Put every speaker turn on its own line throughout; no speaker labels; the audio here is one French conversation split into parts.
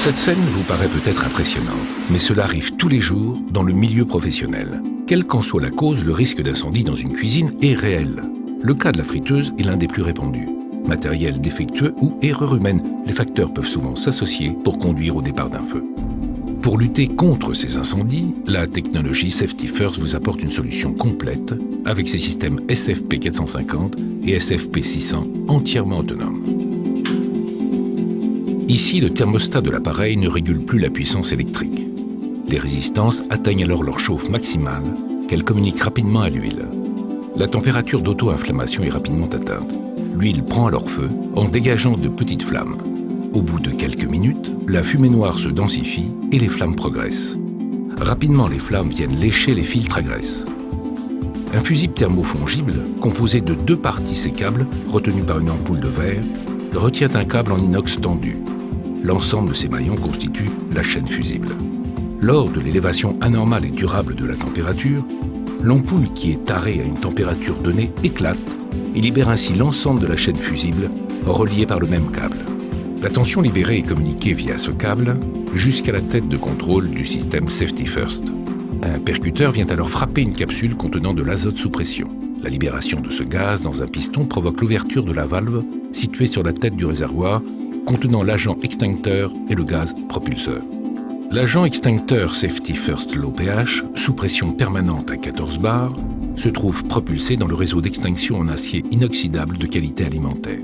Cette scène vous paraît peut-être impressionnante, mais cela arrive tous les jours dans le milieu professionnel. Quelle qu'en soit la cause, le risque d'incendie dans une cuisine est réel. Le cas de la friteuse est l'un des plus répandus. Matériel défectueux ou erreur humaine, les facteurs peuvent souvent s'associer pour conduire au départ d'un feu. Pour lutter contre ces incendies, la technologie Safety First vous apporte une solution complète avec ses systèmes SFP 450 et SFP 600 entièrement autonomes. Ici, le thermostat de l'appareil ne régule plus la puissance électrique. Les résistances atteignent alors leur chauffe maximale, qu'elles communiquent rapidement à l'huile. La température d'auto-inflammation est rapidement atteinte. L'huile prend alors feu en dégageant de petites flammes. Au bout de quelques minutes, la fumée noire se densifie et les flammes progressent. Rapidement, les flammes viennent lécher les filtres à graisse. Un fusible thermofongible, composé de 2 parties sécables, retenues par une ampoule de verre, retient un câble en inox tendu. L'ensemble de ces maillons constitue la chaîne fusible. Lors de l'élévation anormale et durable de la température, l'ampoule qui est tarée à une température donnée éclate et libère ainsi l'ensemble de la chaîne fusible reliée par le même câble. La tension libérée est communiquée via ce câble jusqu'à la tête de contrôle du système Safety First. Un percuteur vient alors frapper une capsule contenant de l'azote sous pression. La libération de ce gaz dans un piston provoque l'ouverture de la valve située sur la tête du réservoir contenant l'agent extincteur et le gaz propulseur. L'agent extincteur Safety First Low pH, sous pression permanente à 14 bars, se trouve propulsé dans le réseau d'extinction en acier inoxydable de qualité alimentaire.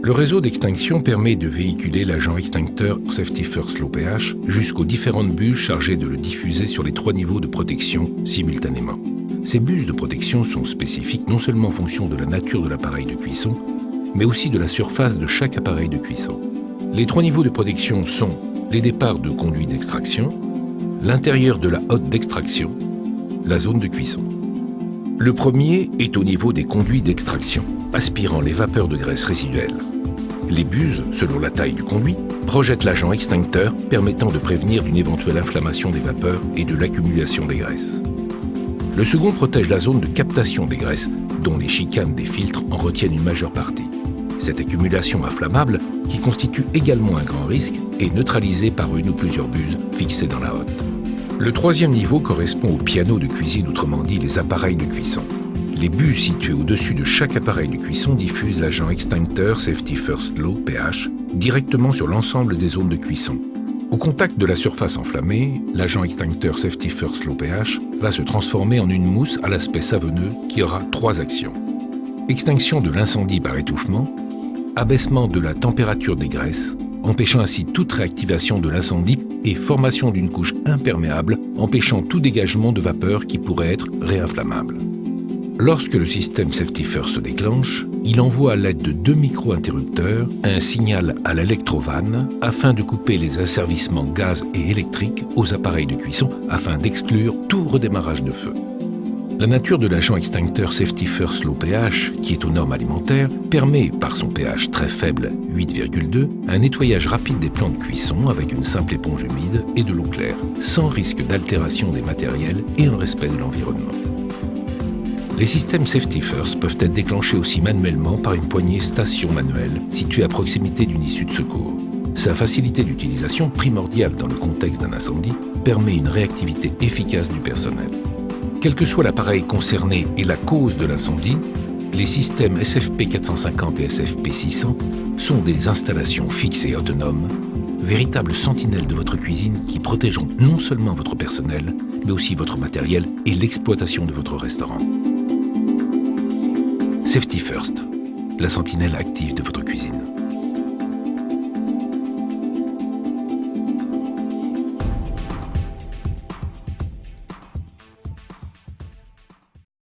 Le réseau d'extinction permet de véhiculer l'agent extincteur Safety First Low pH jusqu'aux différentes buses chargées de le diffuser sur les 3 niveaux de protection simultanément. Ces buses de protection sont spécifiques non seulement en fonction de la nature de l'appareil de cuisson, mais aussi de la surface de chaque appareil de cuisson. Les 3 niveaux de protection sont les départs de conduit d'extraction, l'intérieur de la hotte d'extraction, la zone de cuisson. Le premier est au niveau des conduits d'extraction, aspirant les vapeurs de graisse résiduelles. Les buses, selon la taille du conduit, projettent l'agent extincteur permettant de prévenir d'une éventuelle inflammation des vapeurs et de l'accumulation des graisses. Le second protège la zone de captation des graisses, dont les chicanes des filtres en retiennent une majeure partie. Cette accumulation inflammable, qui constitue également un grand risque, est neutralisée par une ou plusieurs buses fixées dans la hotte. Le troisième niveau correspond au piano de cuisine, autrement dit les appareils de cuisson. Les buses situées au-dessus de chaque appareil de cuisson diffusent l'agent extincteur Safety First Low pH directement sur l'ensemble des zones de cuisson. Au contact de la surface enflammée, l'agent extincteur Safety First Low pH va se transformer en une mousse à l'aspect savonneux qui aura 3 actions. Extinction de l'incendie par étouffement, abaissement de la température des graisses, empêchant ainsi toute réactivation de l'incendie et formation d'une couche imperméable, empêchant tout dégagement de vapeur qui pourrait être réinflammable. Lorsque le système Safety First se déclenche, il envoie à l'aide de 2 micro-interrupteurs un signal à l'électrovanne afin de couper les asservissements gaz et électriques aux appareils de cuisson afin d'exclure tout redémarrage de feu. La nature de l'agent extincteur Safety First Low pH, qui est aux normes alimentaires, permet, par son pH très faible, 8,2, un nettoyage rapide des plans de cuisson avec une simple éponge humide et de l'eau claire, sans risque d'altération des matériels et en respect de l'environnement. Les systèmes Safety First peuvent être déclenchés aussi manuellement par une poignée station manuelle située à proximité d'une issue de secours. Sa facilité d'utilisation, primordiale dans le contexte d'un incendie, permet une réactivité efficace du personnel. Quel que soit l'appareil concerné et la cause de l'incendie, les systèmes SFP 450 et SFP 600 sont des installations fixes et autonomes, véritables sentinelles de votre cuisine qui protégeront non seulement votre personnel, mais aussi votre matériel et l'exploitation de votre restaurant. Safety First, la sentinelle active de votre cuisine.